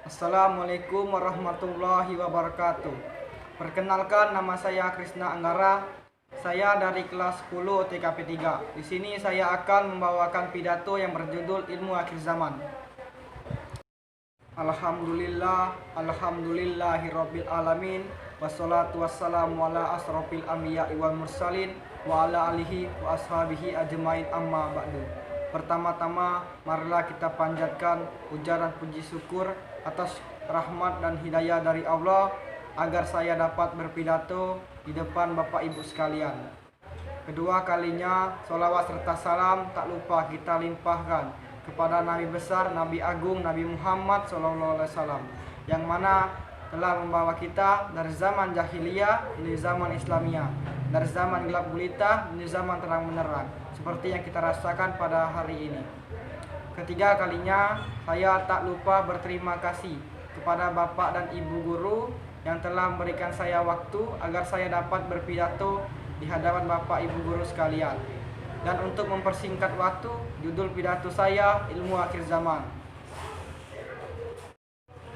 Assalamualaikum warahmatullahi wabarakatuh. Perkenalkan, nama saya Krisna Anggara. Saya dari kelas 10 TKP 3. Di sini saya akan membawakan pidato yang berjudul Ilmu Akhir Zaman. Alhamdulillahirabbil alamin, wassalatu wassalamu ala asrofil anbiya'i wal mursalin wa ala alihi wa ashabihi ajmain, amma ba'du. Pertama-tama, marilah kita panjatkan ujaran puji syukur atas rahmat dan hidayah dari Allah agar saya dapat berpidato di depan Bapak Ibu sekalian. Kedua kalinya, sholawat serta salam tak lupa kita limpahkan kepada Nabi besar, Nabi agung, Nabi Muhammad SAW, yang mana telah membawa kita dari zaman jahiliyah menuju zaman Islamiyah, dari zaman gelap gulita menuju zaman terang menerang, seperti yang kita rasakan pada hari ini. Ketiga kalinya, saya tak lupa berterima kasih kepada Bapak dan Ibu guru yang telah memberikan saya waktu agar saya dapat berpidato di hadapan Bapak Ibu guru sekalian. Dan untuk mempersingkat waktu, judul pidato saya Ilmu Akhir Zaman.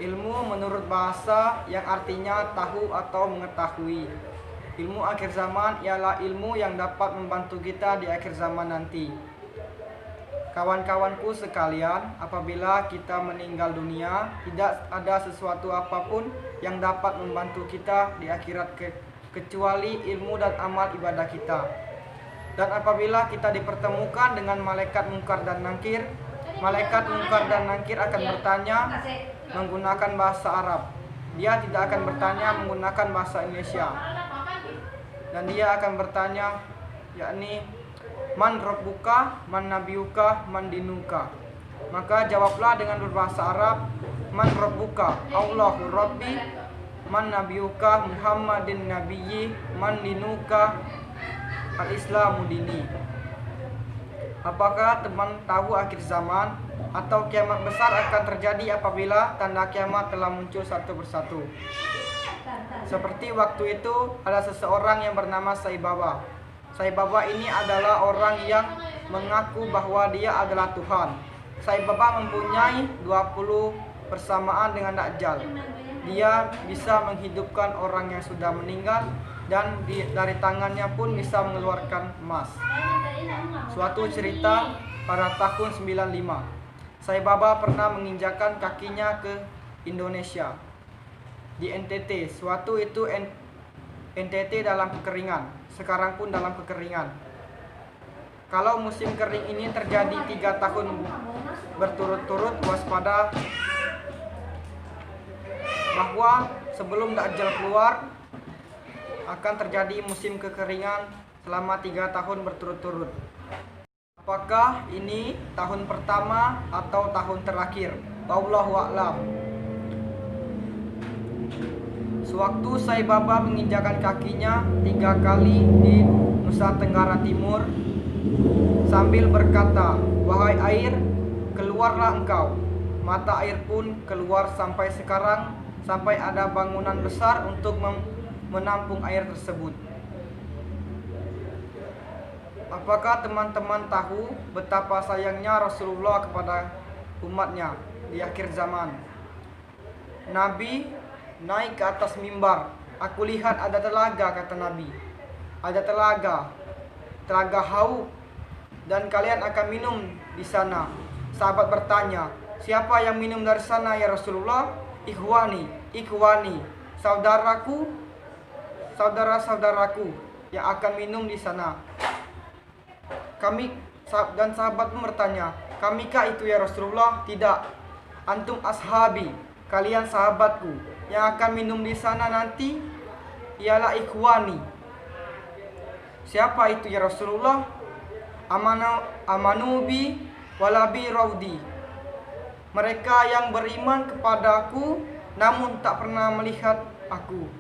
Ilmu menurut bahasa yang artinya tahu atau mengetahui. Ilmu akhir zaman ialah ilmu yang dapat membantu kita di akhir zaman nanti. Kawan-kawanku sekalian, apabila kita meninggal dunia, tidak ada sesuatu apapun yang dapat membantu kita di akhirat kecuali ilmu dan amal ibadah kita. Dan apabila kita dipertemukan dengan malaikat mungkar dan nakir, malaikat mungkar dan nakir akan bertanya menggunakan bahasa Arab. Dia tidak akan bertanya menggunakan bahasa Indonesia. Dan dia akan bertanya, yakni, man rabbuka, man nabiyuka, man dinuka. Maka jawablah dengan berbahasa Arab, man rabbuka, Allahu Rabbi, man nabiyuka, Muhammadin nabiyyi, man dinuka, al-Islamu dini. Apakah teman tahu akhir zaman atau kiamat besar akan terjadi apabila tanda kiamat telah muncul satu persatu? Seperti waktu itu ada seseorang yang bernama Sai Baba. Sai Baba ini adalah orang yang mengaku bahwa dia adalah Tuhan. Sai Baba mempunyai 20 persamaan dengan Dajjal. Dia bisa menghidupkan orang yang sudah meninggal dan dari tangannya pun bisa mengeluarkan emas. Suatu cerita pada tahun 95, Sai Baba pernah menginjakan kakinya ke Indonesia. Di NTT, suatu itu NTT dalam kekeringan, sekarang pun dalam kekeringan. Kalau musim kering ini terjadi 3 tahun berturut-turut, waspada bahwa sebelum Dajjal keluar akan terjadi musim kekeringan selama 3 tahun berturut-turut. Apakah ini tahun pertama atau tahun terakhir? Wallahu a'lam. Sewaktu Sai Baba menginjakan kakinya 3 kali di Nusa Tenggara Timur sambil berkata, wahai air, keluarlah engkau. Mata air pun keluar sampai sekarang, sampai ada bangunan besar untuk menampung air tersebut. Apakah teman-teman tahu betapa sayangnya Rasulullah kepada umatnya di akhir zaman? Nabi naik ke atas mimbar. Aku lihat ada telaga, kata Nabi. Ada telaga Haub, dan kalian akan minum di sana. Sahabat bertanya, siapa yang minum dari sana ya Rasulullah? Ikhwani, saudaraku, saudara-saudaraku yang akan minum di sana. Dan sahabat pun bertanya, kamikah itu ya Rasulullah? Tidak, antum ashabi, kalian sahabatku. Yang akan minum di sana nanti ialah ikhwani. Siapa itu ya Rasulullah? Amanubi walabi raudi. Mereka yang beriman kepadaku namun tak pernah melihat aku.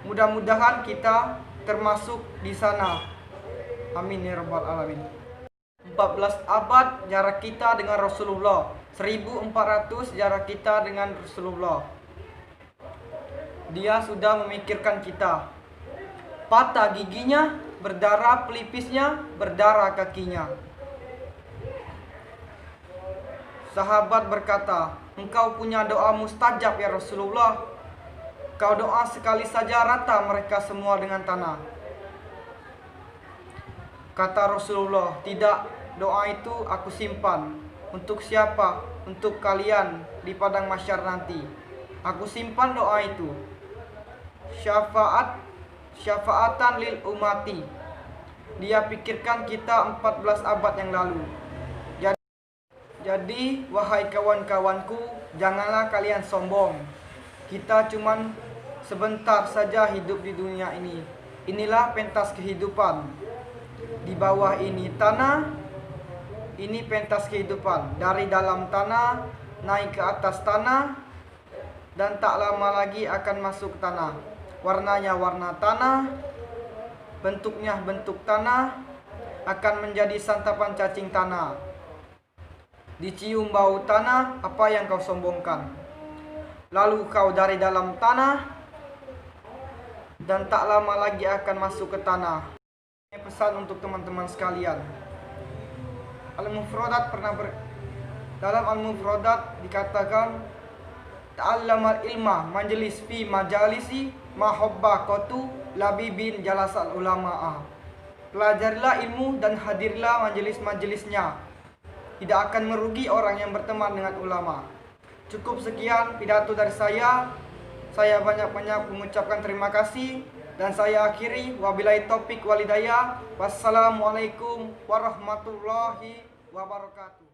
Mudah-mudahan kita termasuk di sana. Amin ya rabbal alamin. 14 abad jarak kita dengan Rasulullah, 1400 jarak kita dengan Rasulullah. Dia sudah memikirkan kita. Patah giginya, berdarah pelipisnya, berdarah kakinya. Sahabat berkata, Engkau punya doa mustajab ya Rasulullah. Kau doa sekali saja rata mereka semua dengan tanah. Kata Rasulullah, tidak, doa itu aku simpan. Untuk siapa? Untuk kalian di padang mahsyar nanti. Aku simpan doa itu. Syafaatan lil umati. Dia pikirkan kita 14 abad yang lalu. Jadi wahai kawan-kawanku, janganlah kalian sombong. Kita cuman sebentar saja hidup di dunia ini. Inilah pentas kehidupan. Di bawah ini tanah, ini pentas kehidupan. Dari dalam tanah, naik ke atas tanah, dan tak lama lagi akan masuk tanah. Warnanya warna tanah, bentuknya bentuk tanah, akan menjadi santapan cacing tanah. Dicium bau tanah, apa yang kau sombongkan? Lalu kau dari dalam tanah, dan tak lama lagi akan masuk ke tanah. Ini pesan untuk teman-teman sekalian. Al-Mufradat dalam Al-Mufradat dikatakan ta'allamal ilma majlis fi majalisi mahabbaqatu labibin jalasal ulama'a. Pelajarilah ilmu dan hadirlah majelis-majelisnya. Tidak akan merugi orang yang berteman dengan ulama. Cukup sekian pidato dari saya. Saya banyak-banyak mengucapkan terima kasih dan saya akhiri wabillahi taufik walhidayah. Wassalamualaikum warahmatullahi wabarakatuh.